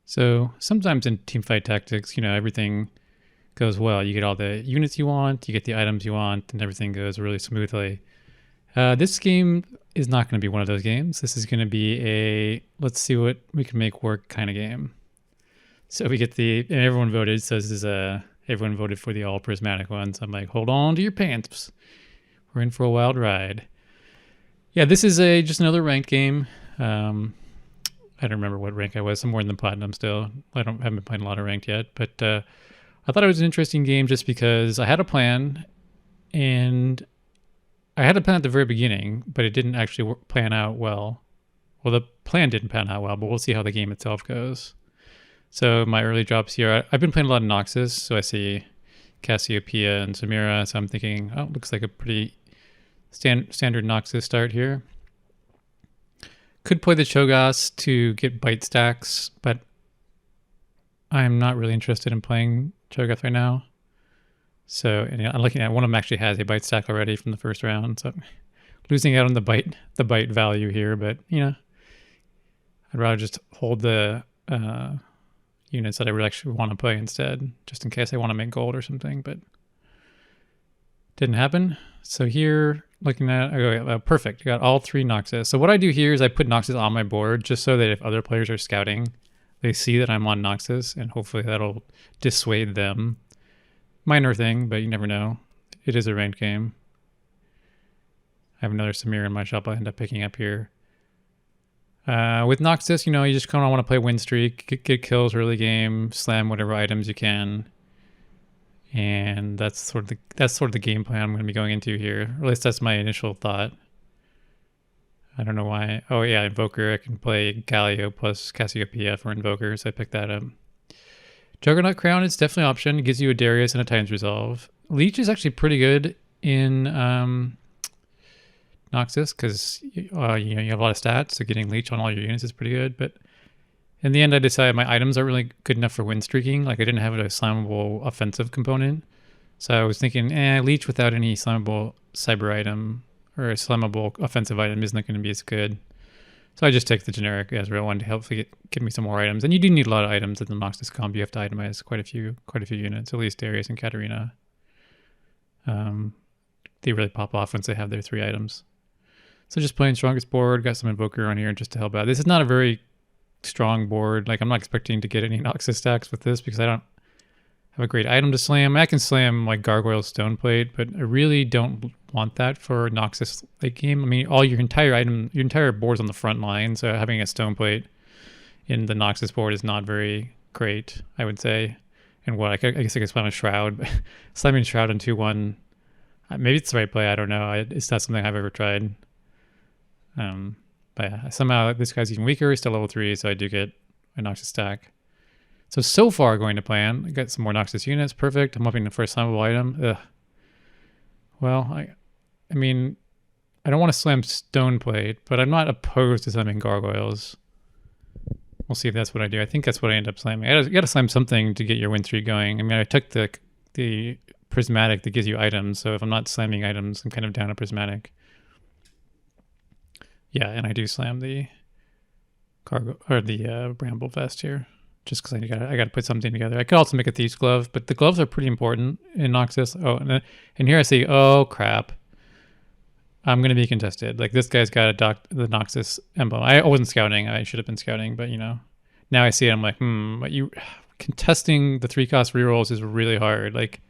So sometimes in teamfight tactics, everything goes well. You get all the units you want, you get the items you want, and everything goes really smoothly. This game is not going to be one of those games. This is going to be a let's see what we can make work kind of game. So we get and everyone voted. So this is everyone voted for the all prismatic ones. I'm like, hold on to your pants. We're in for a wild ride. Yeah, this is just another ranked game. I don't remember what rank I was. Somewhere in the platinum still. Haven't been playing a lot of ranked yet, but I thought it was an interesting game just because I had a plan, and I had a plan at the very beginning, but it didn't actually plan out well. Well, the plan didn't pan out well, but we'll see how the game itself goes. So my early drops here, I've been playing a lot of Noxus, so I see Cassiopeia and Samira, so I'm thinking, oh, looks like a pretty standard Noxus start here. Could play the Cho'Gath to get bite stacks, but I'm not really interested in playing Cho'Gath right now. So I'm looking at one of them actually has a bite stack already from the first round, so losing out on the bite value here. But I'd rather just hold the units that I really actually want to play instead, just in case I want to make gold or something. But didn't happen. So here, looking at perfect. I got all 3 Noxus. So what I do here is I put Noxus on my board just so that if other players are scouting, they see that I'm on Noxus, and hopefully that'll dissuade them. Minor thing, but you never know. It is a ranked game. I have another Samir in my shop I'll end up picking up here. With Noxus, you just kind of want to play win streak, get kills early game, slam whatever items you can. And that's sort of the game plan I'm going to be going into here. Or at least that's my initial thought. I don't know why. Oh yeah, Invoker. I can play Galio plus Cassiopeia for Invoker, so I picked that up. Juggernaut Crown is definitely an option. It gives you a Darius and a Titan's Resolve. Leech is actually pretty good in Noxus because you have a lot of stats, so getting Leech on all your units is pretty good. But in the end, I decided my items aren't really good enough for win streaking. Like I didn't have a slammable offensive component, so I was thinking, Leech without any slammable cyber item or a slammable offensive item isn't going to be as good. So I just take the generic Ezreal one to hopefully get me some more items. And you do need a lot of items in the Noxus comp. You have to itemize quite a few units, at least Darius and Katarina. They really pop off once they have their 3 items. So just playing strongest board, got some Invoker on here just to help out. This is not a very strong board. Like I'm not expecting to get any Noxus stacks with this because I don't have a great item to slam. I can slam like Gargoyle Stoneplate, but I really don't want that for Noxus late game. I mean, all your entire board's on the front line, so having a Stoneplate in the Noxus board is not very great, I would say. And I guess I could slam a Shroud, but slamming Shroud in 2-1, maybe it's the right play, I don't know. It's not something I've ever tried. But yeah, somehow this guy's even weaker, he's still level 3, so I do get a Noxus stack. So far going to plan. I got some more Noxus units, perfect. I'm hoping for a slammable item. Ugh. Well, I mean, I don't want to slam Stoneplate, but I'm not opposed to slamming Gargoyles. We'll see if that's what I do. I think that's what I end up slamming. You got to slam something to get your win streak going. I mean, I took the prismatic that gives you items, so if I'm not slamming items, I'm kind of down a prismatic. Yeah, and I do slam the cargo or the bramble vest here, just because I got to put something together. I could also make a Thief's Glove, but the gloves are pretty important in Noxus. Oh, and here I see, oh crap, I'm gonna be contested. Like this guy's got the Noxus emblem. I wasn't scouting. I should have been scouting, but now I see it. I'm like, but contesting the 3-cost rerolls is really hard. Like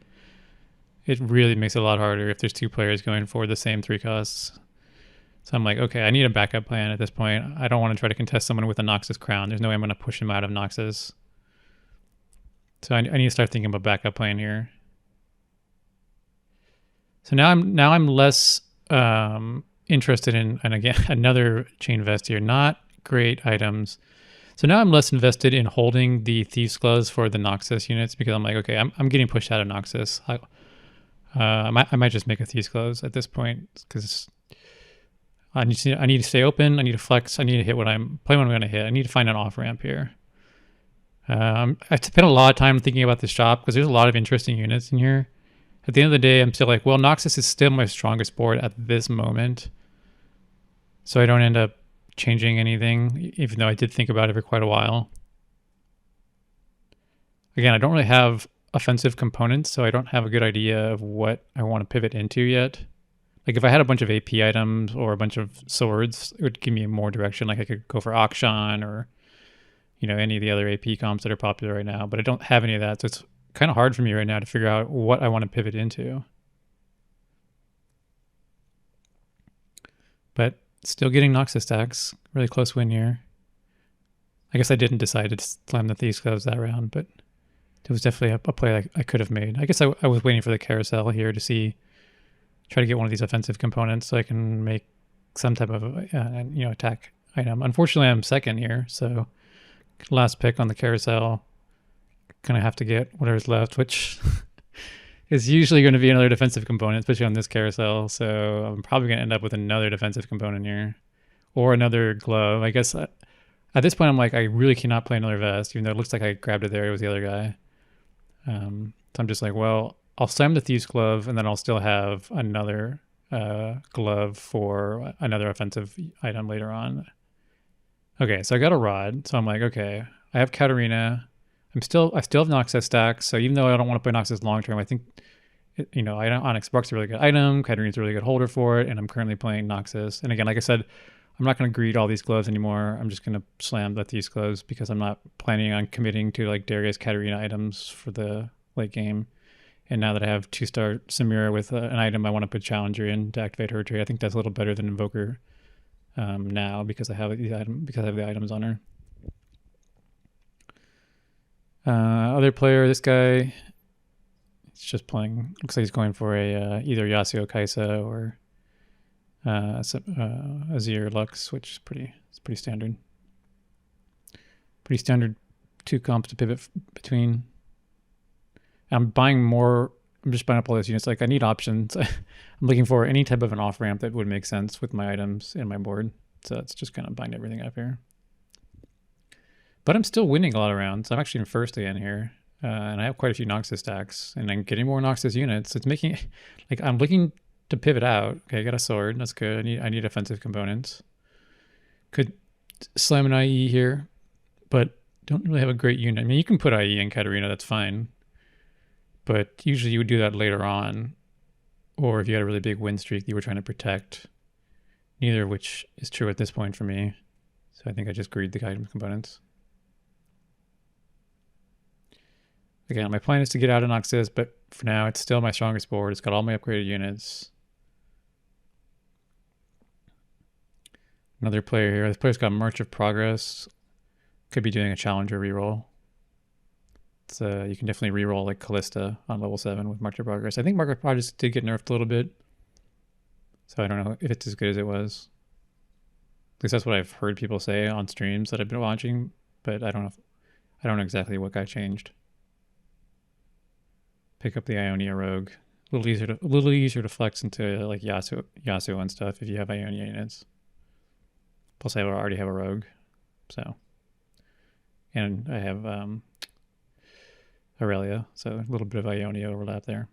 it really makes it a lot harder if there's 2 players going for the same 3 costs. So I'm like, okay, I need a backup plan at this point. I don't want to try to contest someone with a Noxus crown. There's no way I'm going to push him out of Noxus. So I need to start thinking about backup plan here. So now I'm less interested in, and again, another chain vest here. Not great items. So now I'm less invested in holding the Thieves' Gloves for the Noxus units because I'm like, okay, I'm getting pushed out of Noxus. I might just make a Thieves' Gloves at this point because I need to stay open. I need to flex. I need to hit what I'm going to hit. I need to find an off ramp here. I spent a lot of time thinking about this shop because there's a lot of interesting units in here. At the end of the day, I'm still like, well, Noxus is still my strongest board at this moment. So I don't end up changing anything, even though I did think about it for quite a while. Again, I don't really have offensive components, so I don't have a good idea of what I want to pivot into yet. Like if I had a bunch of AP items or a bunch of swords, it would give me more direction. Like I could go for Akshan or, any of the other AP comps that are popular right now, but I don't have any of that. So it's kind of hard for me right now to figure out what I want to pivot into. But still getting Noxus stacks. Really close win here. I guess I didn't decide to slam the Thieves Gloves that round, but it was definitely a play I could have made. I guess I was waiting for the carousel here to try to get one of these offensive components so I can make some type of attack item. Unfortunately, I'm second here, so last pick on the carousel. Gonna have to get whatever's left, which is usually going to be another defensive component, especially on this carousel. So I'm probably going to end up with another defensive component here, or another glove. I guess at this point I'm like, I really cannot play another vest, even though it looks like I grabbed it there. It was the other guy. So I'm just like, well, I'll slam the Thieves Glove, and then I'll still have another glove for another offensive item later on. Okay, so I got a rod. So I'm like, okay, I have Katarina. I still have Noxus stacks. So even though I don't want to play Noxus long term, I think, Onyx Spark's a really good item. Katarina's a really good holder for it, and I'm currently playing Noxus. And again, like I said, I'm not going to greed all these gloves anymore. I'm just going to slam these gloves because I'm not planning on committing to like Darius Katarina items for the late game. And now that I have 2-star Samira with an item I want to put Challenger in to activate her tree, I think that's a little better than Invoker now because I have the items on her. Other player, this guy, it's just playing. Looks like he's going for a either Yasuo Kaisa or Azir Lux, which is pretty standard. Pretty standard 2 comps to pivot between. I'm buying more. I'm just buying up all those units. Like I need options. I'm looking for any type of an off ramp that would make sense with my items in my board. So it's just kind of buying everything up here. But I'm still winning a lot of rounds. I'm actually in first again here. And I have quite a few Noxus stacks. And I'm getting more Noxus units. It's making, like, I'm looking to pivot out. Okay, I got a sword. That's good. I need offensive components. Could slam an IE here. But don't really have a great unit. I mean, you can put IE in Katarina. That's fine. But usually you would do that later on. Or if you had a really big win streak that you were trying to protect. Neither of which is true at this point for me. So I think I just greed the item components. Again, my plan is to get out of Noxus, but for now, it's still my strongest board. It's got all my upgraded units. Another player here. This player's got March of Progress. Could be doing a Challenger reroll. You can definitely reroll like Callista on level 7 with March of Progress. I think March of Progress did get nerfed a little bit. So I don't know if it's as good as it was. At least that's what I've heard people say on streams that I've been watching, but I don't know exactly what got changed. Pick up the Ionia Rogue. A little easier to flex into like Yasuo and stuff if you have Ionia units. Plus I already have a Rogue. So. And I have Aurelia, so a little bit of Ionia overlap there.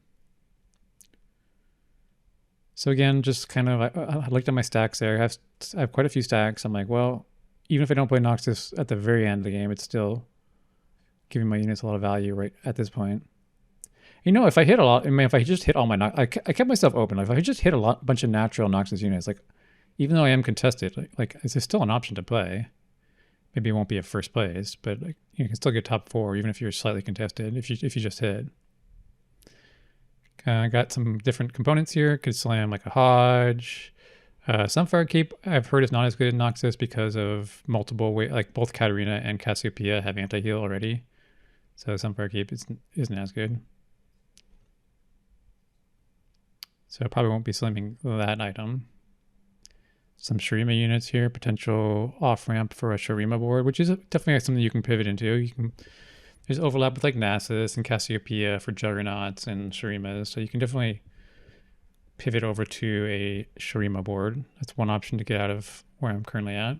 So again, just kind of, I looked at my stacks there. I have quite a few stacks. I'm like, well, even if I don't play Noxus at the very end of the game, it's still giving my units a lot of value right at this point. If I hit a lot, if I just hit all my, I kept myself open. Like if I just hit a bunch of natural Noxus units, like even though I am contested, like there's still an option to play. Maybe it won't be at first place, but like, you can still get top 4 even if you're slightly contested. If you just hit. I got some different components here. Could slam like a Hodge. Sunfire Cape I've heard is not as good in Noxus because of multiple like both Katarina and Cassiopeia have anti-heal already. So Sunfire Cape isn't as good. So I probably won't be slamming that item. Some Shurima units here, potential off-ramp for a Shurima board, which is definitely something you can pivot into. There's overlap with like Nasus and Cassiopeia for Juggernauts and Shurimas, so you can definitely pivot over to a Shurima board. That's one option to get out of where I'm currently at.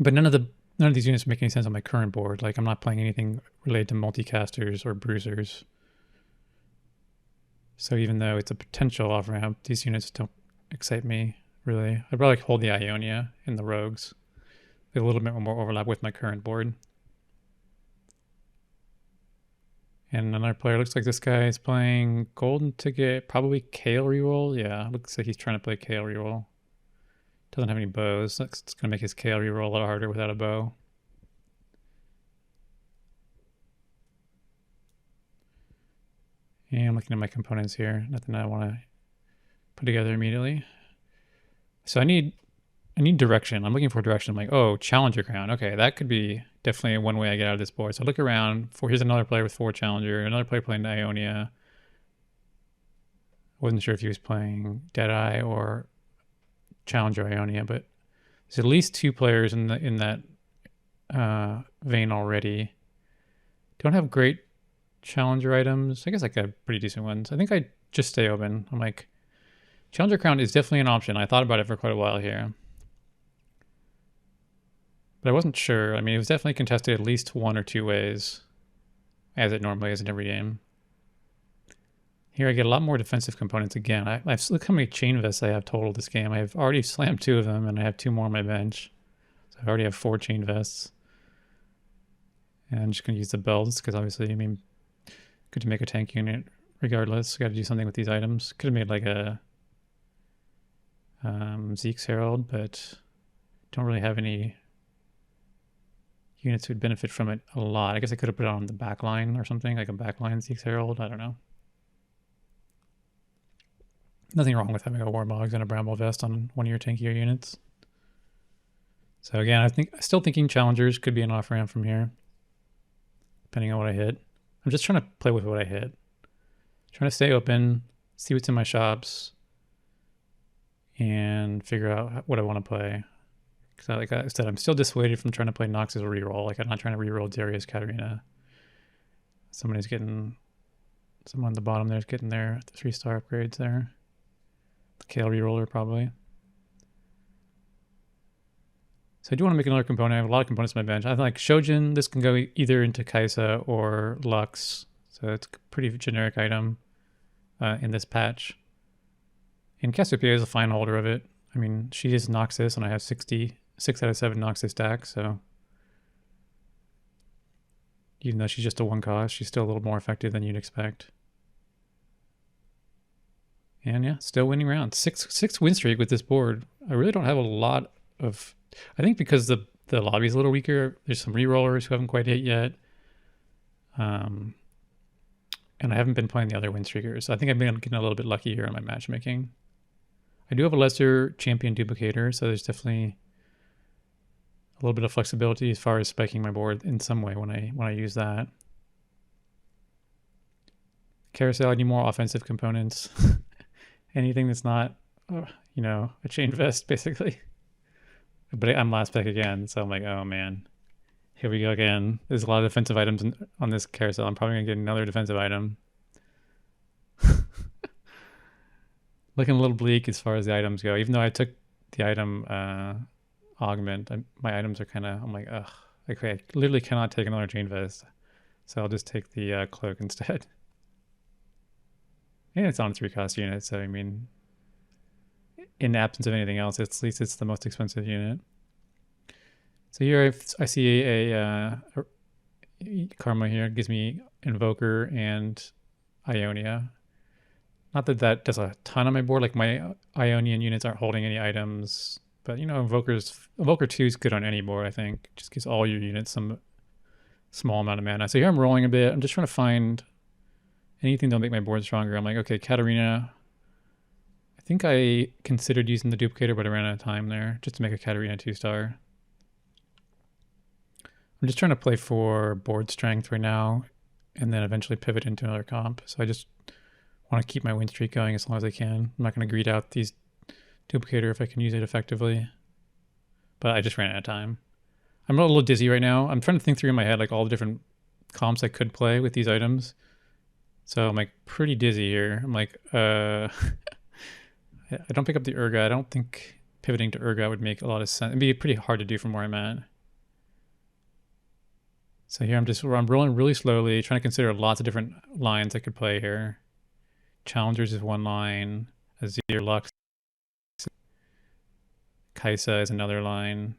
But none of these units make any sense on my current board. Like I'm not playing anything related to multicasters or bruisers. So even though it's a potential off-ramp, these units don't excite me, really. I'd probably hold the Ionia in the rogues. with a little bit more overlap with my current board. And another player, looks like this guy is playing golden ticket, probably Kale reroll. Yeah, looks like he's trying to play Kale reroll. Doesn't have any bows. So it's going to make his Kale reroll a lot harder without a bow. And I'm looking at my components here. Nothing I want to put together immediately. So I need direction. I'm looking for direction. I'm like, oh, Challenger Crown. Okay, that could be definitely one way I get out of this board. So I look around for, here's another player with 4 Challenger, another player playing Ionia. Wasn't sure if he was playing Deadeye or Challenger Ionia, but there's at least 2 players in that vein already. Don't have great Challenger items. I guess I got pretty decent ones. I think I just stay open. I'm like, Challenger Crown is definitely an option. I thought about it for quite a while here, but I wasn't sure. I mean, it was definitely contested at least 1 or 2 ways, as it normally is in every game. Here I get a lot more defensive components again. Look how many chain vests I have total this game. I've already slammed 2 of them, and I have 2 more on my bench. So I already have 4 chain vests. And I'm just going to use the belts, because obviously, I mean, good to make a tank unit regardless. Got to do something with these items. Could have made like a Zeke's Herald, but don't really have any units who would benefit from it a lot. I guess I could have put it on the back line or something, like a backline Zeke's Herald. I don't know. Nothing wrong with having a Warmogs and a Bramble Vest on one of your tankier units. So again, still thinking Challengers could be an off-ramp from here, depending on what I hit. I'm just trying to play with what I hit. Trying to stay open, see what's in my shops, and figure out what I want to play. Because like I said, I'm still dissuaded from trying to play Nox's reroll. Like I'm not trying to reroll Darius Katarina. Someone on the bottom there is getting their 3-star upgrades there. The Kale reroller probably. So I do want to make another component. I have a lot of components on my bench. I like Shojin. This can go either into Kaisa or Lux. So it's a pretty generic item in this patch. And Cassiopeia is a fine holder of it. I mean, she is Noxus, and I have 6 out of 7 Noxus stacks, so even though she's just a 1 cost, she's still a little more effective than you'd expect. And yeah, still winning rounds. 6 win streak with this board. I really don't have a lot of... I think because the lobby's a little weaker, there's some rerollers who haven't quite hit yet. And I haven't been playing the other win streakers. So I think I've been getting a little bit lucky here on my matchmaking. I do have a lesser champion duplicator, so there's definitely a little bit of flexibility as far as spiking my board in some way when I use that. Carousel, I need more offensive components. Anything that's not, you know, a chain vest, basically. But I'm last pick again, so I'm like, oh man, here we go again. There's a lot of defensive items on this carousel. I'm probably gonna get another defensive item. Looking a little bleak as far as the items go. Even though I took the item augment, my items are kind of, I'm like, ugh. Okay, I literally cannot take another chain vest. So I'll just take the cloak instead. And it's on a 3-cost unit, so I mean, in the absence of anything else, at least it's the most expensive unit. So here I see a Karma here. It gives me Invoker and Ionia. Not that that does a ton on my board. Like my Ionian units aren't holding any items, but you know, Invoker 2 is good on any board. I think just gives all your units some small amount of mana. So here I'm rolling a bit. I'm just trying to find anything that'll make my board stronger. I'm like, okay, Katarina. I think I considered using the duplicator, but I ran out of time there just to make a Katarina 2-star. I'm just trying to play for board strength right now and then eventually pivot into another comp. So I just want to keep my win streak going as long as I can. I'm not going to greed out these duplicator if I can use it effectively. But I just ran out of time. I'm a little dizzy right now. I'm trying to think through in my head like all the different comps I could play with these items. So I'm like pretty dizzy here. I'm like, I don't pick up the Urga. I don't think pivoting to Urga would make a lot of sense. It'd be pretty hard to do from where I'm at. So here I'm rolling really slowly, trying to consider lots of different lines I could play here. Challengers is one line. Azir Lux. Kaisa is another line.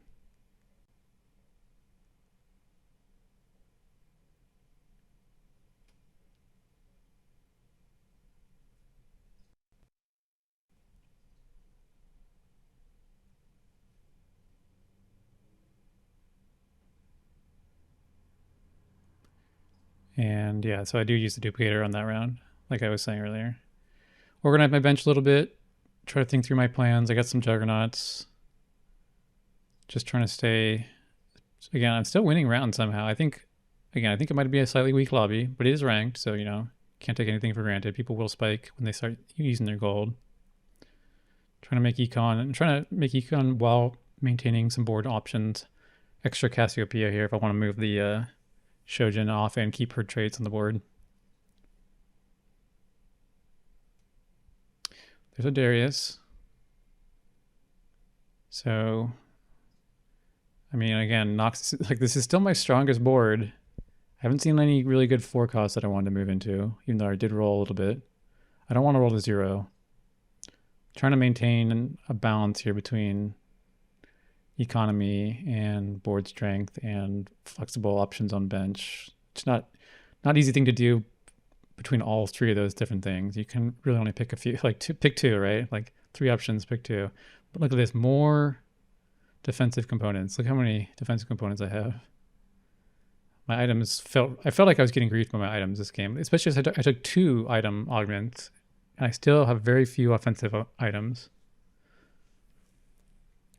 And yeah, so I do use the duplicator on that round, like I was saying earlier. Organize my bench a little bit, try to think through my plans. I got some juggernauts. Just trying to stay. Again, I'm still winning rounds somehow. I think it might be a slightly weak lobby, but it is ranked, so can't take anything for granted. People will spike when they start using their gold. Trying to make econ while maintaining some board options. Extra Cassiopeia here if I want to move the Shojin off and keep her traits on the board. There's a Darius. So, I mean, again, Nox, this is still my strongest board. I haven't seen any really good forecasts that I wanted to move into, even though I did roll a little bit. I don't want to roll to 0. Trying to maintain a balance here between economy and board strength and flexible options on bench. It's not easy thing to do between all 3 of those different things. You can really only pick a few, pick 2, right? Like 3 options, pick 2. But look at this, more defensive components. Look how many defensive components I have. My items I felt like I was getting griefed by my items this game, especially as I took 2 item augments, and I still have very few offensive items.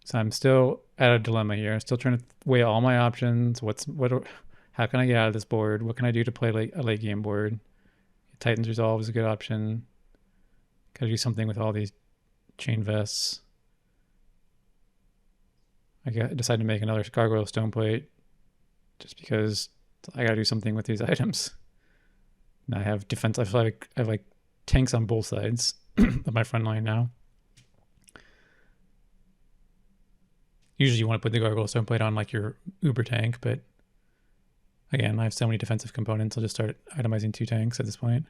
So I'm still at a dilemma here. I'm still trying to weigh all my options. How can I get out of this board? What can I do to play a late game board? Titan's Resolve is a good option. Gotta do something with all these chain vests. I decided to make another Gargoyle Stoneplate just because I gotta do something with these items. And I have defense. I feel like I have like tanks on both sides of my front line now. Usually you want to put the Gargoyle Stoneplate on like your Uber tank, but again, I have so many defensive components, I'll just start itemizing 2 tanks at this point.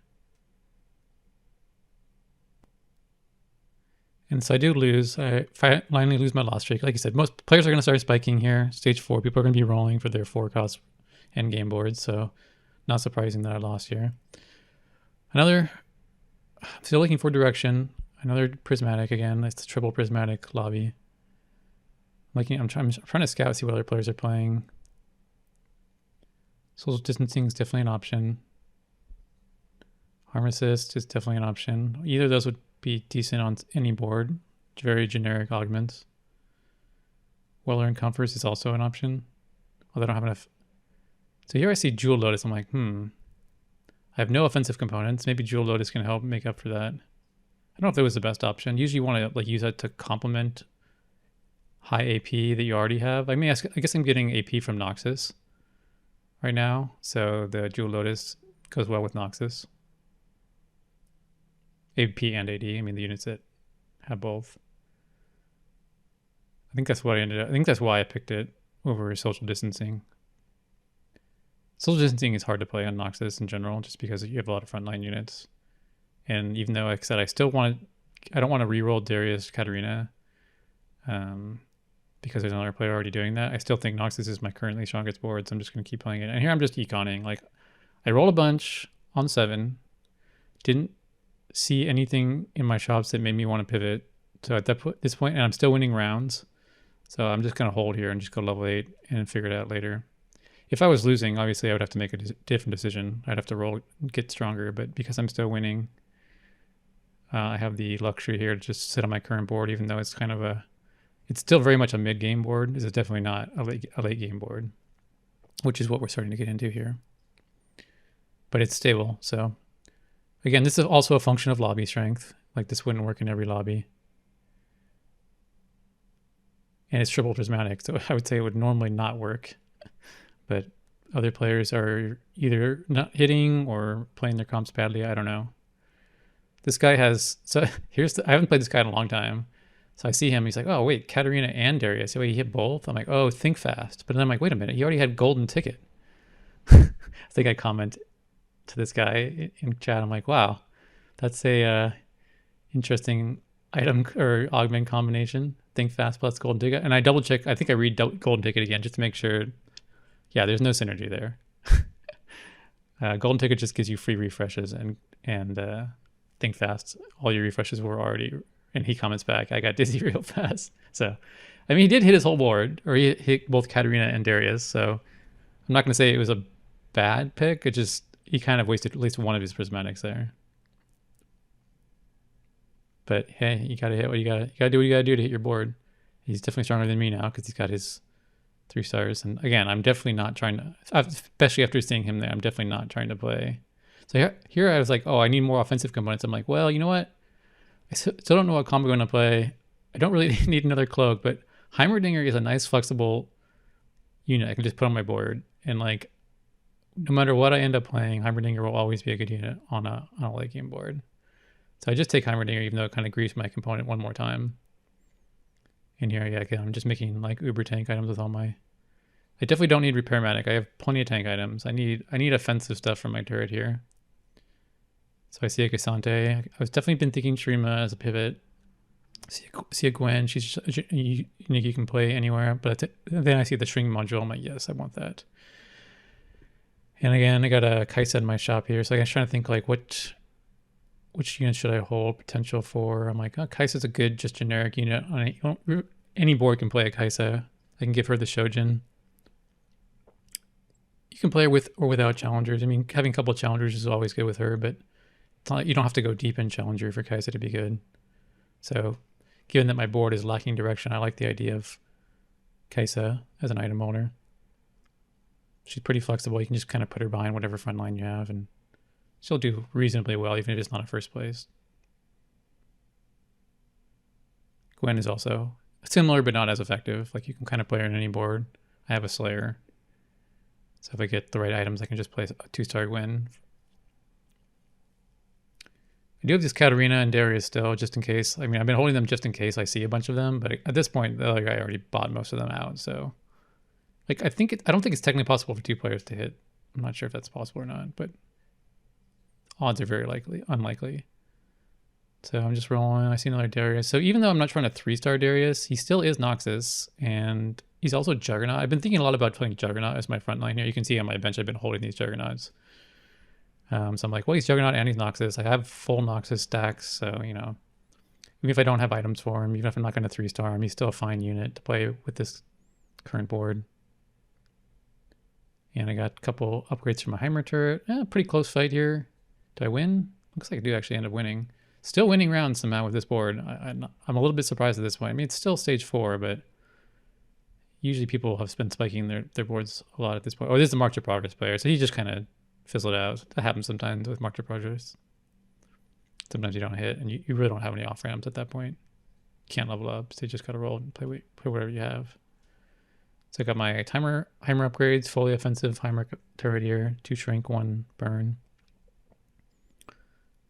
And so I do lose. I finally lose my loss streak. Like I said, most players are going to start spiking here. Stage 4, people are going to be rolling for their 4-cost end game boards, so not surprising that I lost here. I'm still looking for direction. Another prismatic again. It's the triple prismatic lobby. I'm trying to scout, see what other players are playing. Social distancing is definitely an option. Harm assist is definitely an option. Either of those would be decent on any board. Very generic augments. Well-earned comforts is also an option, although I don't have enough. So here I see Jewel Lotus. I'm like, I have no offensive components. Maybe Jewel Lotus can help make up for that. I don't know if that was the best option. Usually you want to use that to complement high AP that you already have. I guess I'm getting AP from Noxus right now, so the Jewel Lotus goes well with Noxus. AP and AD, I mean the units that have both. I think that's why I picked it over social distancing. Social distancing is hard to play on Noxus in general, just because you have a lot of frontline units. And even though, like I said, I don't want to reroll Darius Katarina, because there's another player already doing that. I still think Noxus is my currently strongest board, so I'm just going to keep playing it. And here I'm just econing. Like, I rolled a bunch on 7, didn't see anything in my shops that made me want to pivot. So at this point, and I'm still winning rounds, so I'm just going to hold here and just go level 8 and figure it out later. If I was losing, obviously I would have to make a different decision. I'd have to roll, get stronger, but because I'm still winning, I have the luxury here to just sit on my current board, even though it's it's still very much a mid-game board. It's definitely not a late game board, which is what we're starting to get into here. But it's stable, so again, this is also a function of lobby strength. Like, this wouldn't work in every lobby. And it's triple prismatic, so I would say it would normally not work. But other players are either not hitting or playing their comps badly. I don't know. This guy has... So I haven't played this guy in a long time. So I see him. He's like, oh, wait, Katarina and Darius. So wait, he hit both? I'm like, oh, think fast. But then I'm like, wait a minute. He already had golden ticket. I think I comment to this guy in chat. I'm like, wow, that's a interesting item or augment combination. Think fast plus golden ticket. And I double check. I think I read golden ticket again just to make sure. Yeah, there's no synergy there. Golden ticket just gives you free refreshes, and think fast. All your refreshes were already, and he comments back, I got dizzy real fast. So, I mean, he did hit his whole board, or he hit both Katarina and Darius. So I'm not going to say it was a bad pick. It just, he kind of wasted at least one of his prismatics there. But hey, you gotta hit what you gotta do what you gotta do to hit your board. He's definitely stronger than me now because he's got his 3 stars. And again, I'm definitely not trying to, especially after seeing him there, I'm definitely not trying to play. So here I was like, oh, I need more offensive components. I'm like, well, you know what? I still don't know what combo I'm going to play. I don't really need another cloak, but Heimerdinger is a nice flexible unit I can just put on my board. And like, no matter what I end up playing, Heimerdinger will always be a good unit on a late game board. So I just take Heimerdinger, even though it kind of grieves my component one more time. And here, yeah, again, I'm just making like uber tank items with all my... I definitely don't need Repairmatic. I have plenty of tank items. I need offensive stuff from my turret here. So I see a Cassante. I was definitely been thinking Shrima as a pivot. See a Gwen. She's unique. You can play anywhere. But then I see the shrink module. I'm like, yes, I want that. And again, I got a Kaisa in my shop here. So I was trying to think like which unit should I hold potential for? I'm like, oh, Kaisa's a good, just generic unit. Any board can play a Kaisa. I can give her the Shojin. You can play her with or without challengers. I mean, having a couple of challengers is always good with her, but it's not, you don't have to go deep in challenger for Kaisa to be good. So given that my board is lacking direction, I like the idea of Kaisa as an item owner. She's pretty flexible. You can just kind of put her behind whatever front line you have, and she'll do reasonably well, even if it's not a first place. Gwen is also similar, but not as effective. Like you can kind of play her on any board. I have a Slayer. So if I get the right items, I can just play a 2-star Gwen. I do have this Katarina and Darius still, just in case. I mean, I've been holding them just in case I see a bunch of them, but at this point, the other guy already bought most of them out. So, like, I don't think it's technically possible for 2 players to hit. I'm not sure if that's possible or not, but odds are very unlikely. So I'm just rolling. I see another Darius. So even though I'm not trying to 3-star Darius, he still is Noxus, and he's also Juggernaut. I've been thinking a lot about playing Juggernaut as my front line here. You can see on my bench I've been holding these Juggernauts. So I'm like, well, he's Juggernaut and he's Noxus. I have full Noxus stacks, so, you know, even if I don't have items for him, even if I'm not going to 3-star him, he's still a fine unit to play with this current board. And I got a couple upgrades for my Heimer turret. Pretty close fight here. Do I win? Looks like I do actually end up winning. Still winning rounds somehow with this board. I'm a little bit surprised at this point. I mean, it's still stage 4, but usually people have been spiking their boards a lot at this point. Oh, this is a March of Progress player, so he just kind of fizzled out. That happens sometimes with March of Progress. Sometimes you don't hit, and you really don't have any off ramps at that point. You can't level up, so you just got to roll and play whatever you have. So I got my Heimer upgrades, fully offensive Heimer turret here, 2 shrink, 1 burn.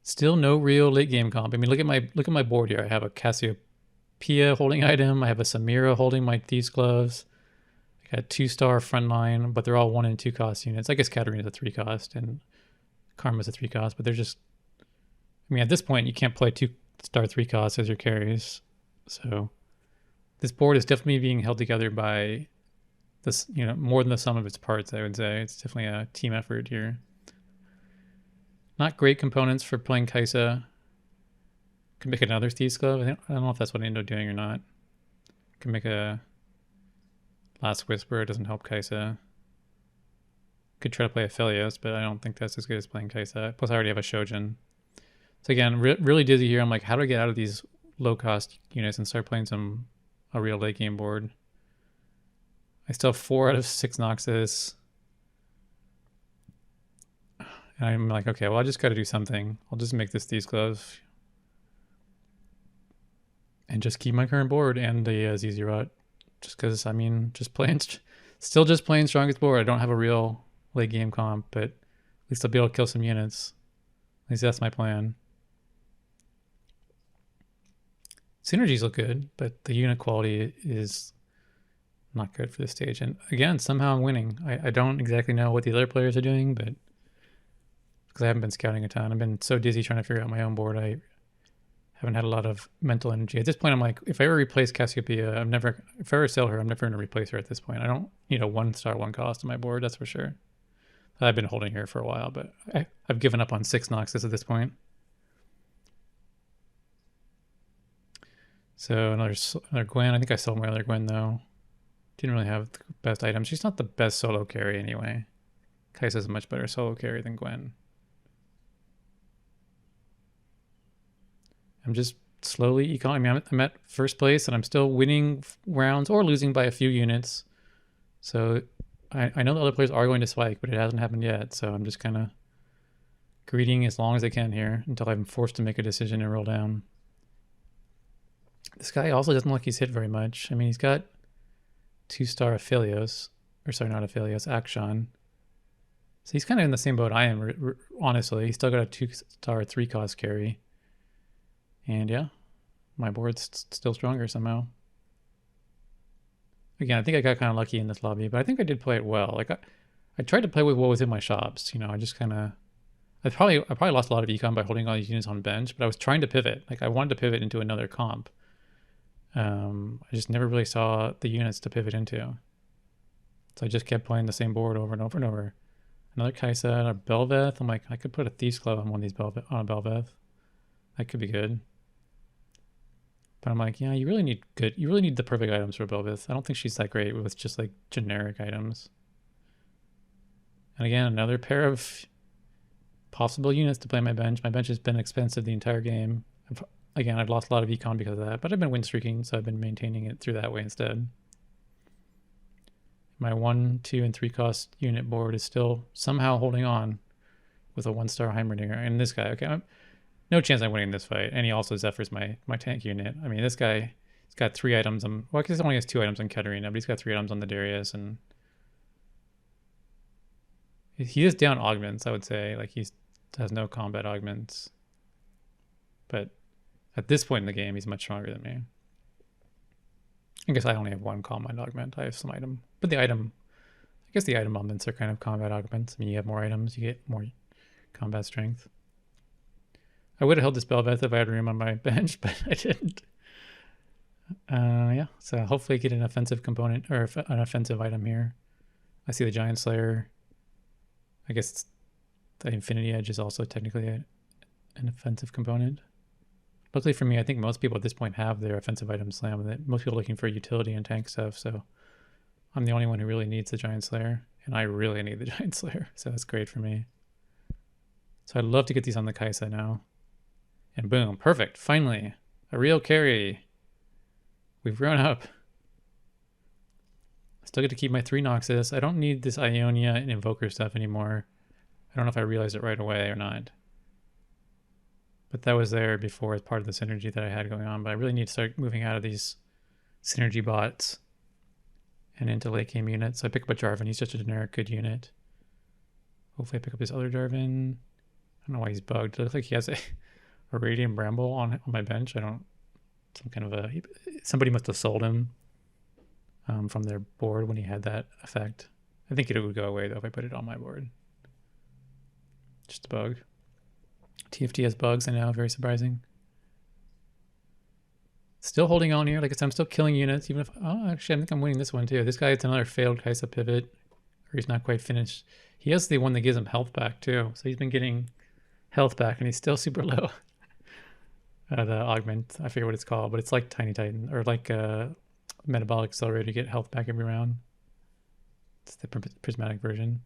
Still no real late game comp. I mean, look at my board here. I have a Cassiopeia holding item. I have a Samira holding my Thieves Gloves. I got 2-star frontline, but they're all 1 and 2 cost units. I guess Katarina's a 3 cost and Karma's a 3 cost, but they're just, I mean, at this point you can't play 2-star 3 costs as your carries. So this board is definitely being held together by this, you know, more than the sum of its parts, I would say. It's definitely a team effort here. Not great components for playing Kaisa. Could make another Thieves Glove. I don't know if that's what I end up doing or not. Could make a Last Whisper. It doesn't help Kaisa. Could try to play a Philios, but I don't think that's as good as playing Kaisa. Plus I already have a Shojin. So again, really dizzy here. I'm like, how do I get out of these low cost units and start playing a real late game board? I still have 4 out of 6 Noxus. And I'm like, okay, well, I just got to do something. I'll just make this Thieves Gloves and just keep my current board and the ZZ Rot. Just because, I mean, still just playing strongest board. I don't have a real late game comp, but at least I'll be able to kill some units. At least that's my plan. Synergies look good, but the unit quality is not good for this stage. And again, somehow I'm winning. I don't exactly know what the other players are doing, but because I haven't been scouting a ton. I've been so dizzy trying to figure out my own board. I haven't had a lot of mental energy. At this point, I'm like, if I ever replace Cassiopeia, if I ever sell her, I'm never going to replace her at this point. I don't need a 1-star 1 cost on my board, that's for sure. I've been holding her for a while, but I've given up on 6 Noxus at this point. So another Gwen. I think I sold my other Gwen though. Didn't really have the best items. She's not the best solo carry anyway. Kai'Sa's a much better solo carry than Gwen. I'm just slowly econ. I mean, I'm at first place and I'm still winning rounds or losing by a few units. So I know the other players are going to spike, but it hasn't happened yet. So I'm just kind of greeting as long as I can here until I'm forced to make a decision and roll down. This guy also doesn't look like he's hit very much. I mean, he's got 2-star Aphelios, or sorry, not Aphelios, Akshan. So he's kind of in the same boat I am, honestly. He's still got a 2-star 3-cost carry. And yeah, my board's still stronger somehow. Again, I think I got kind of lucky in this lobby, but I think I did play it well. Like I tried to play with what was in my shops. You know, I just kind of I probably lost a lot of econ by holding all these units on bench, but I was trying to pivot. Like I wanted to pivot into another comp. I just never really saw the units to pivot into. So I just kept playing the same board over and over and over. Another Kai'Sa, a Bel'Veth. I'm like, I could put a Thieves Club on one of these on a Bel'Veth. That could be good. But I'm like, yeah, you really need the perfect items for Bel'Veth. I don't think she's that great with just like generic items. And again, another pair of possible units to play my bench. My bench has been expensive the entire game. Again, I've lost a lot of econ because of that, but I've been win streaking, so I've been maintaining it through that way instead. My 1, 2, and 3 cost unit board is still somehow holding on with a 1-star Heimerdinger. And this guy, okay, no chance I'm winning this fight. And he also Zephyr's my tank unit. I mean, this guy, he's got 3 items. Well, I guess he only has 2 items on Katarina, but he's got 3 items on the Darius, and he is down augments, I would say. Like he has no combat augments, but at this point in the game, he's much stronger than me. I guess I only have 1 Calm Mind augment. I have some item, but I guess the item augments are kind of combat augments. I mean, you have more items, you get more combat strength. I would have held this Bel'Veth if I had room on my bench, but I didn't. Yeah, so hopefully get an offensive component or an offensive item here. I see the Giant Slayer. I guess the Infinity Edge is also technically an offensive component. Luckily for me, I think most people at this point have their offensive item slam. That most people are looking for utility and tank stuff, so I'm the only one who really needs the Giant Slayer, and I really need the Giant Slayer, so that's great for me. So I'd love to get these on the Kai'Sa now. And boom, perfect, finally. A real carry. We've grown up. I still get to keep my 3 Noxus. I don't need this Ionia and Invoker stuff anymore. I don't know if I realized it right away or not. But that was there before as part of the synergy that I had going on. But I really need to start moving out of these synergy bots and into late game units. So I pick up a Jarvan. He's just a generic good unit. Hopefully I pick up this other Jarvan. I don't know why he's bugged. It looks like he has a Radiant Bramble on my bench. Somebody must have sold him from their board when he had that effect. I think it would go away though if I put it on my board. Just a bug. TFT has bugs, I know, very surprising. Still holding on here. Like I said, I'm still killing units, even if... Oh, actually, I think I'm winning this one too. This guy has another failed Kai'Sa pivot, or he's not quite finished. He has the one that gives him health back too. So he's been getting health back, and he's still super low. The augment, I forget what it's called, but it's like Tiny Titan, or like Metabolic Accelerator to get health back every round. It's the prismatic version.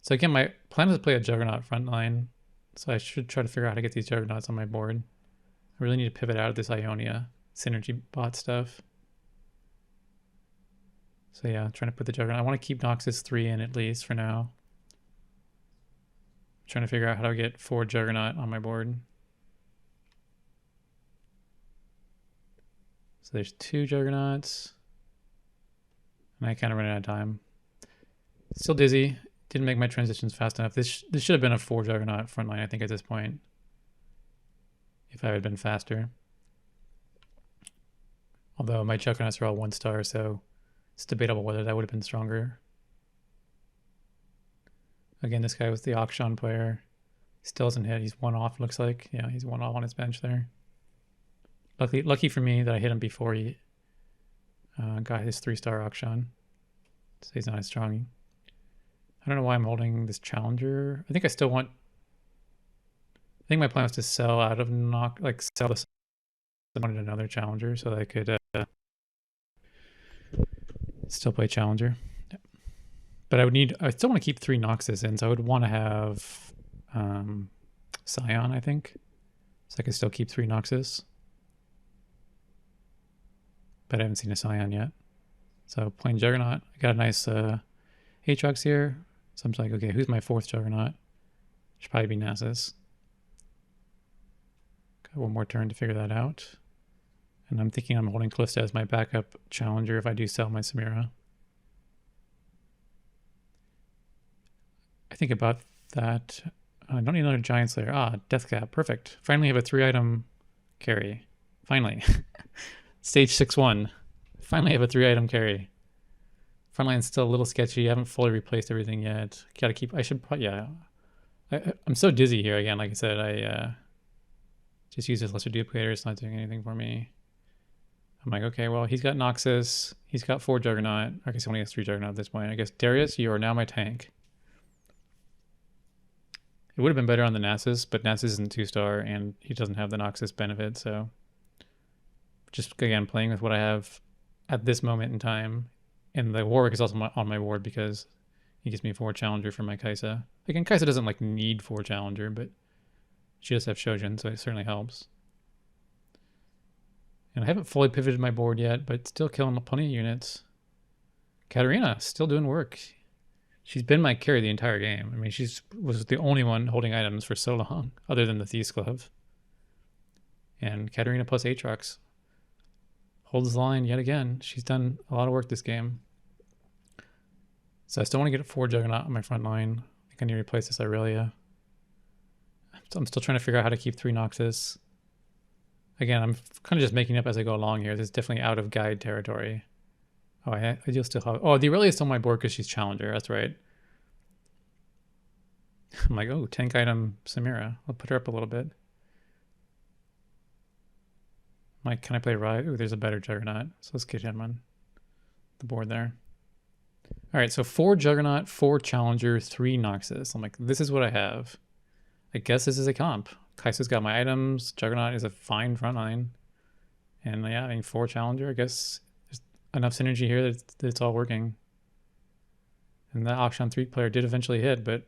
So again, my plan is to play a Juggernaut frontline. So I should try to figure out how to get these Juggernauts on my board. I really need to pivot out of this Ionia synergy bot stuff. So yeah, I'm trying to put the Juggernaut. I want to keep Noxus 3 in at least for now. I'm trying to figure out how to get 4 Juggernaut on my board. So there's 2 Juggernauts. And I kind of ran out of time. Still dizzy. Didn't make my transitions fast enough. This should have been a 4 Juggernaut frontline, I think, at this point. If I had been faster. Although my Juggernauts are all 1-star, so it's debatable whether that would have been stronger. Again, this guy was the Akshan player. Still hasn't hit. He's 1 off, looks like. Yeah, he's 1 off on his bench there. Lucky for me that I hit him before he got his 3-star Akshan. So he's not as strong. I don't know why I'm holding this Challenger. I think my plan was to sell out of sell this. I wanted another Challenger so that I could still play Challenger. Yeah. But I still want to keep 3 Noxus in, so I would want to have Scion, I think. So I can still keep 3 Noxus. But I haven't seen a Scion yet. So playing Juggernaut, I got a nice Aatrox here. So I'm just like, okay, who's my 4th Juggernaut? Should probably be Nasus. Got one more turn to figure that out. And I'm thinking I'm holding Callista as my backup challenger if I do sell my Samira. I think about that. I don't need another Giant Slayer. Ah, Death Cap. Perfect. Finally have a 3-item carry. Finally. Stage 6-1. Finally have a 3-item carry. Frontline's still a little sketchy. I haven't fully replaced everything yet. Gotta keep... I should probably... Yeah. I'm so dizzy here again. Like I said, I just use this lesser duplicator. It's not doing anything for me. I'm like, okay, well, he's got Noxus. He's got 4 Juggernaut. I guess he only has 3 Juggernaut at this point. I guess, Darius, you are now my tank. It would have been better on the Nasus, but Nasus isn't 2-star, and he doesn't have the Noxus benefit, so... Just, again, playing with what I have at this moment in time. And the Warwick is also on my board because he gives me 4 Challenger for my Kaisa. Again, Kaisa doesn't, like, need 4 Challenger, but she does have Shojin, so it certainly helps. And I haven't fully pivoted my board yet, but still killing plenty of units. Katarina, still doing work. She's been my carry the entire game. I mean, was the only one holding items for so long, other than the Thief's Glove. And Katarina plus Aatrox holds the line yet again. She's done a lot of work this game. So I still want to get 4 Juggernaut on my front line. I think I need to replace this Irelia. I'm still trying to figure out how to keep 3 Noxus. Again, I'm kind of just making up as I go along here. This is definitely out of guide territory. Oh, I do still have... Oh, the Irelia is still on my board because she's Challenger. That's right. I'm like, oh, tank item Samira. I'll put her up a little bit. Like, can I play Riot? Ooh, there's a better Juggernaut. So let's get him on the board there. All right, so 4 Juggernaut, 4 Challenger, 3 Noxus. I'm like, this is what I have. I guess this is a comp. Kaisa's got my items. Juggernaut is a fine frontline. And yeah, I mean, 4 Challenger, I guess there's enough synergy here that it's all working. And that Auction 3 player did eventually hit, but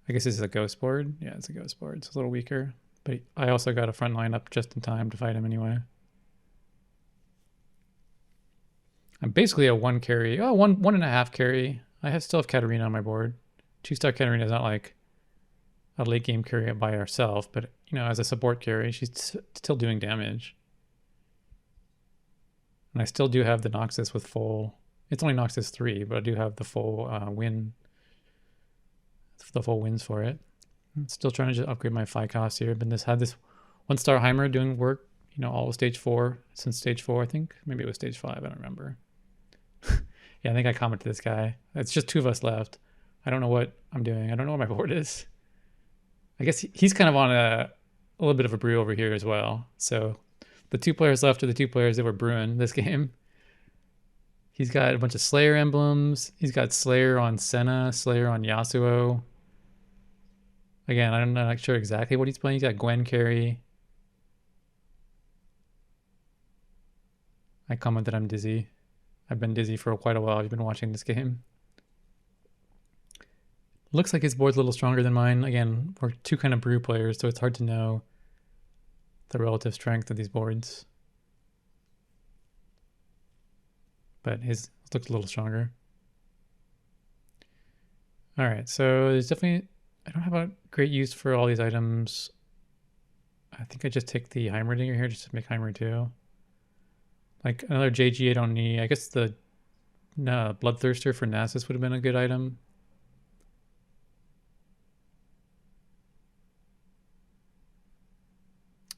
I guess this is a ghost board. Yeah, it's a ghost board. It's a little weaker. But I also got a front line up just in time to fight him anyway. I'm basically a 1 carry. Oh, 1.5 carry. I still have Katarina on my board. 2-star Katarina is not like a late game carry by herself, but you know, as a support carry, she's still doing damage. And I still do have the Noxus with full... It's only Noxus 3, but I do have the full the full wins for it. I'm still trying to just upgrade my Phi cost here. But had this 1-star Heimer doing work, you know, all of stage 4 since stage 4, I think. Maybe it was stage 5, I don't remember. Yeah, I think I commented this guy. It's just 2 of us left. I don't know what I'm doing. I don't know what my board is. I guess he's kind of on a little bit of a brew over here as well. So the 2 players left are the 2 players that were brewing this game. He's got a bunch of Slayer emblems. He's got Slayer on Senna, Slayer on Yasuo. Again, I'm not sure exactly what he's playing. He's got Gwen carry. I commented I'm dizzy. I've been dizzy for quite a while. I've been watching this game. Looks like his board's a little stronger than mine. Again, we're 2 kind of brew players, so it's hard to know the relative strength of these boards. But his looks a little stronger. All right, so there's definitely... I don't have a great use for all these items. I think I just take the Heimerdinger here just to make Heimer 2. Like another JG I don't need. I guess the Bloodthirster for Nasus would have been a good item.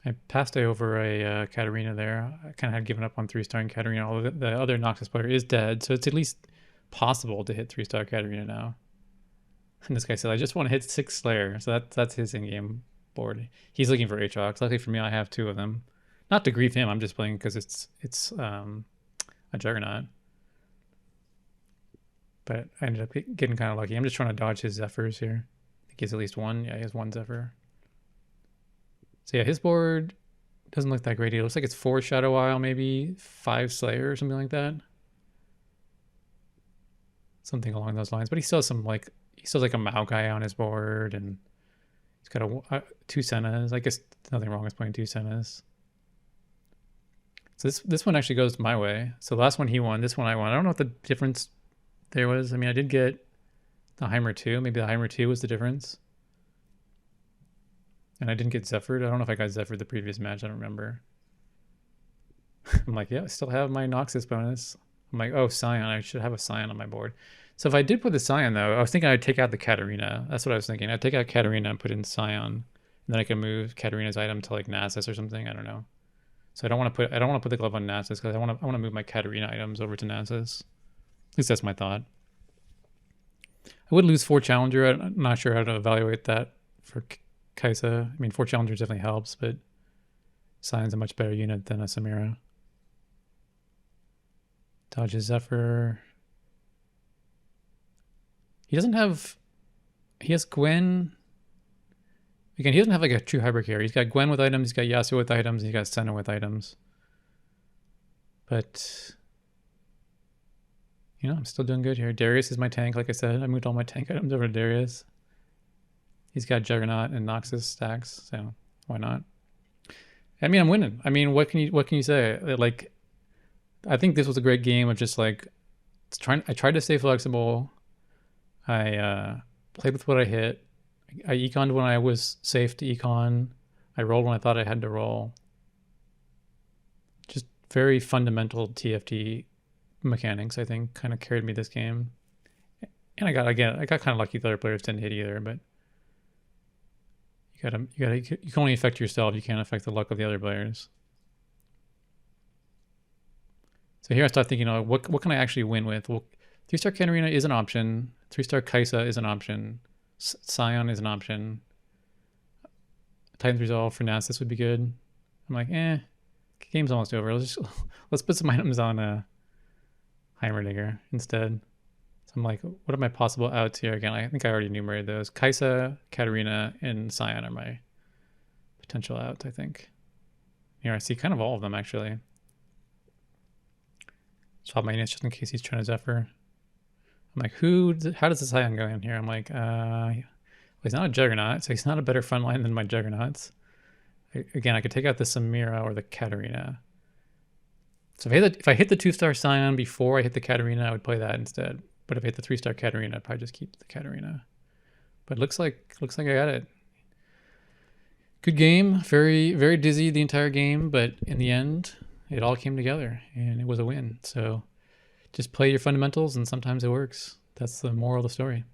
I passed over a Katarina there. I kind of had given up on 3-star Katarina. Although the other Noxus player is dead, so it's at least possible to hit 3-star Katarina now. And this guy said, I just want to hit 6 Slayer. So that's his in-game board. He's looking for Aatrox. Luckily for me, I have 2 of them. Not to grieve him, I'm just playing because it's a Juggernaut. But I ended up getting kind of lucky. I'm just trying to dodge his Zephyrs here. I think he has at least 1. Yeah, he has 1 Zephyr. So yeah, his board doesn't look that great. It looks like it's 4 Shadow Isle, maybe 5 Slayer or something like that. something along those lines. But he still has he still has like a Mao guy on his board, and he's got two Sennas. I guess nothing wrong with playing two Sennas. So this one actually goes my way. So the last one he won, this one I won. I don't know what the difference there was. I mean, I did get the Heimer 2. Maybe the Heimer 2 was the difference. And I didn't get Zephyred. I don't know if I got Zephyred the previous match. I don't remember. I'm like, yeah, I still have my Noxus bonus. I'm like, oh, Scion. I should have a Scion on my board. So if I did put the Scion, though, I was thinking I'd take out the Katarina. That's what I was thinking. I'd take out Katarina and put in Scion. And then I can move Katarina's item to like Nasus or something. I don't know. So I don't want to put the glove on Nasus because I want to move my Katarina items over to Nasus. At least that's my thought. I would lose 4 Challenger. I'm not sure how to evaluate that for Kaisa. I mean, 4 Challenger definitely helps, but Scion's a much better unit than a Samira. Dodges Zephyr. He has Gwen. Again, he doesn't have like a true hybrid here. He's got Gwen with items, he's got Yasuo with items, he's got Senna with items. But, you know, I'm still doing good here. Darius is my tank, like I said. I moved all my tank items over to Darius. He's got Juggernaut and Noxus stacks, so why not? I mean, I'm winning. I mean, what can you say? Like, I think this was a great game of just like I tried to stay flexible. I played with what I hit. I econed when I was safe to econ. I rolled when I thought I had to roll. Just very fundamental TFT mechanics, I think, kind of carried me this game. And I got kind of lucky the other players didn't hit either, but you can only affect yourself. You can't affect the luck of the other players. So here I start thinking, what can I actually win with? Well, 3-star Katarina is an option. 3-star Kaisa is an option. Scion is an option. Titan's Resolve for Nasus would be good. I'm like, game's almost over. Let's put some items on Heimerdinger instead. So I'm like, what are my possible outs here? Again, I think I already enumerated those. Kaisa, Katarina, and Scion are my potential outs, I think. Here I see kind of all of them actually. Swap my units just in case he's trying to Zephyr. I'm like, how does the Scion go in here? I'm like, well, he's not a Juggernaut, so he's not a better front line than my Juggernauts. Again, I could take out the Samira or the Katarina. So if I hit the 2-star Scion before I hit the Katarina, I would play that instead. But if I hit the 3-star Katarina, I'd probably just keep the Katarina. But looks like I got it. Good game. Very, very dizzy the entire game, but in the end, it all came together and it was a win. So just play your fundamentals and sometimes it works. That's the moral of the story.